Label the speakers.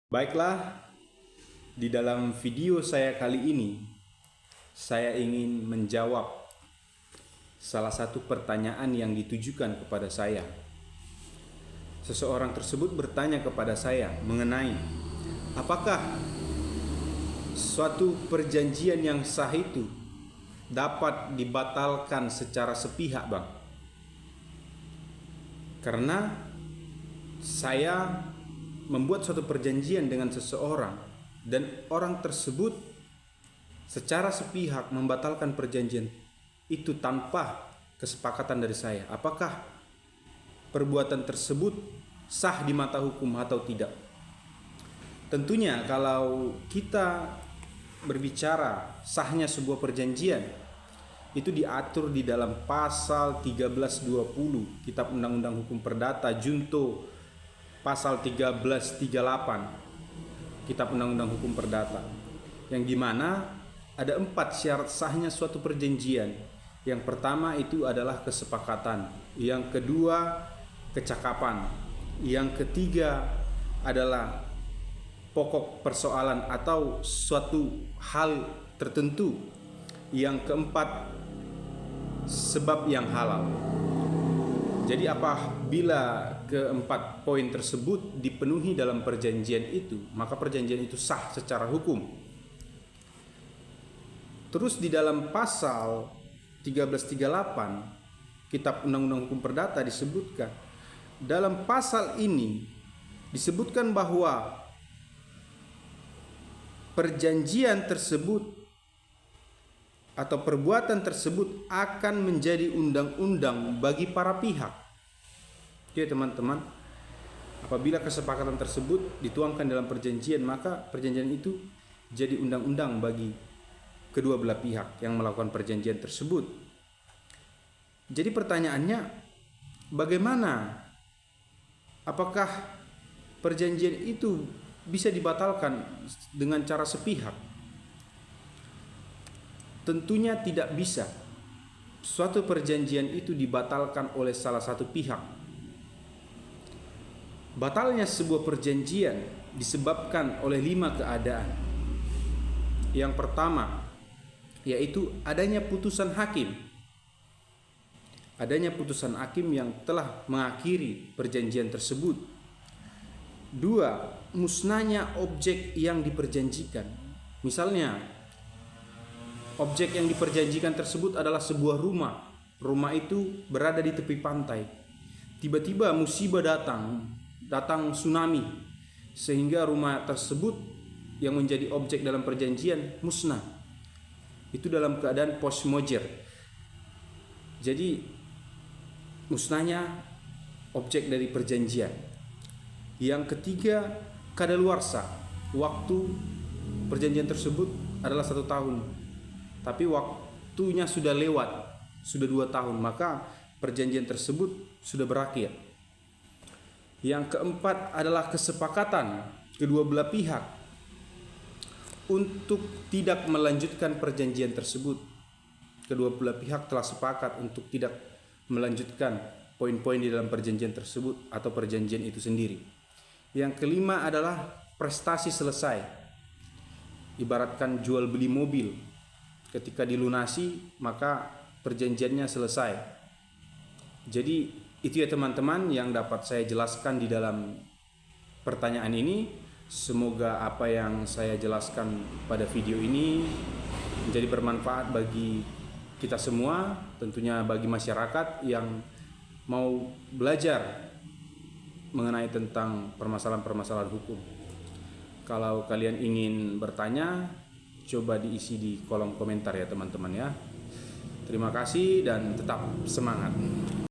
Speaker 1: Baiklah, di dalam video saya kali ini, saya ingin menjawab salah satu pertanyaan yang ditujukan kepada saya. Seseorang tersebut bertanya kepada saya mengenai apakah suatu perjanjian yang sah itu dapat dibatalkan secara sepihak, Bang? Karena saya membuat suatu perjanjian dengan seseorang dan orang tersebut secara sepihak membatalkan perjanjian itu tanpa kesepakatan dari saya. Apakah perbuatan tersebut sah di mata hukum atau tidak? Tentunya kalau kita berbicara sahnya sebuah perjanjian, itu diatur di dalam pasal 1320 Kitab Undang-Undang Hukum Perdata Junto pasal 1338 Kitab Undang-Undang Hukum Perdata, yang dimana ada 4 syarat sahnya suatu perjanjian. Yang pertama itu adalah kesepakatan, yang kedua kecakapan, yang ketiga adalah pokok persoalan atau suatu hal tertentu, yang keempat sebab yang halal. Jadi apabila keempat poin tersebut dipenuhi dalam perjanjian itu, maka perjanjian itu sah secara hukum. Terus di dalam pasal 1338 Kitab Undang-Undang Hukum Perdata disebutkan, dalam pasal ini disebutkan bahwa perjanjian tersebut atau perbuatan tersebut akan menjadi undang-undang bagi para pihak. Oke teman-teman, apabila kesepakatan tersebut dituangkan dalam perjanjian, maka perjanjian itu jadi undang-undang bagi kedua belah pihak yang melakukan perjanjian tersebut. Jadi pertanyaannya, bagaimana? Apakah perjanjian itu bisa dibatalkan dengan cara sepihak? Tentunya tidak bisa. Suatu perjanjian itu dibatalkan oleh salah satu pihak. Batalnya sebuah perjanjian disebabkan oleh 5 keadaan. Yang pertama, yaitu adanya putusan hakim. Adanya putusan hakim yang telah mengakhiri perjanjian tersebut. 2, musnahnya objek yang diperjanjikan. Misalnya, objek yang diperjanjikan tersebut adalah sebuah rumah. Rumah itu berada di tepi pantai. Tiba-tiba musibah datang tsunami, sehingga rumah tersebut yang menjadi objek dalam perjanjian musnah. Itu dalam keadaan force majeure. Jadi musnahnya objek dari perjanjian. Yang ketiga, kadaluarsa. Waktu perjanjian tersebut adalah 1 tahun, tapi waktunya sudah lewat, sudah 2 tahun, maka perjanjian tersebut sudah berakhir. Yang keempat adalah kesepakatan kedua belah pihak untuk tidak melanjutkan perjanjian tersebut. Kedua belah pihak telah sepakat untuk tidak melanjutkan poin-poin di dalam perjanjian tersebut atau perjanjian itu sendiri. Yang kelima adalah prestasi selesai. Ibaratkan jual beli mobil, ketika dilunasi maka perjanjiannya selesai. Jadi itu ya teman-teman yang dapat saya jelaskan di dalam pertanyaan ini. Semoga apa yang saya jelaskan pada video ini menjadi bermanfaat bagi kita semua, tentunya bagi masyarakat yang mau belajar mengenai tentang permasalahan-permasalahan hukum. Kalau kalian ingin bertanya, coba diisi di kolom komentar ya teman-teman ya. Terima kasih dan tetap semangat.